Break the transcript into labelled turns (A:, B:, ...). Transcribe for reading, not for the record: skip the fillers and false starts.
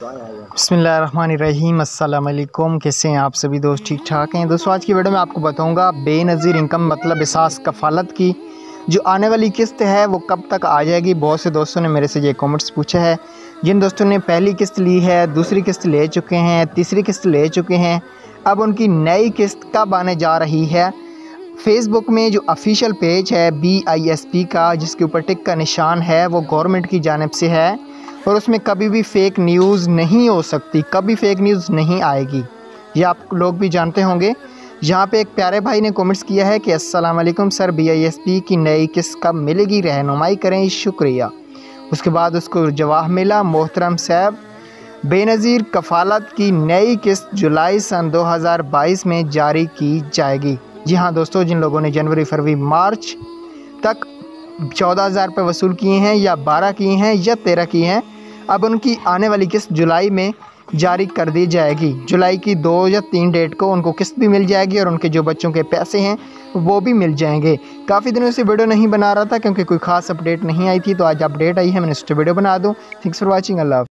A: बिस्मिल्लाहिर्रहमानिर्रहीम, अस्सलाम वालेकुम। कैसे हैं आप सभी दोस्त? ठीक ठाक हैं दोस्तों। आज की वीडियो में आपको बताऊंगा बेनज़ीर इनकम मतलब एहसास कफ़ालत की जो आने वाली किस्त है वो कब तक आ जाएगी। बहुत से दोस्तों ने मेरे से ये कमेंट्स पूछा है। जिन दोस्तों ने पहली किस्त ली है, दूसरी किस्त ले चुके हैं, तीसरी किस्त ले चुके हैं, अब उनकी नई किस्त कब आने जा रही है। फ़ेसबुक में जो ऑफिशियल पेज है BISP का, जिसके ऊपर टिक का निशान है, वो गवर्नमेंट की जानिब से है और उसमें कभी भी फ़ेक न्यूज़ नहीं हो सकती, कभी फ़ेक न्यूज़ नहीं आएगी। ये आप लोग भी जानते होंगे। यहाँ पे एक प्यारे भाई ने कमेंट्स किया है कि अस्सलाम वालेकुम सर, BISP की नई किस्त कब मिलेगी, रहनुमाई करें, शुक्रिया। उसके बाद उसको जवाब मिला, मोहतरम साहब, बेनज़ीर कफ़ालत की नई किस्त जुलाई सन 2022 में जारी की जाएगी। जी हाँ दोस्तों, जिन लोगों ने जनवरी, फरवरी, मार्च तक 14,000 रुपये वसूल किए हैं या 12 किए हैं या 13 किए हैं, अब उनकी आने वाली किस्त जुलाई में जारी कर दी जाएगी। जुलाई की 2 या 3 डेट को उनको किस्त भी मिल जाएगी और उनके जो बच्चों के पैसे हैं वो भी मिल जाएंगे। काफ़ी दिनों से वीडियो नहीं बना रहा था क्योंकि कोई ख़ास अपडेट नहीं आई थी, तो आज अपडेट आई है, मैंने सोचा वीडियो बना दूँ। Thanks for watching. अल्लाह हाफ़िज़।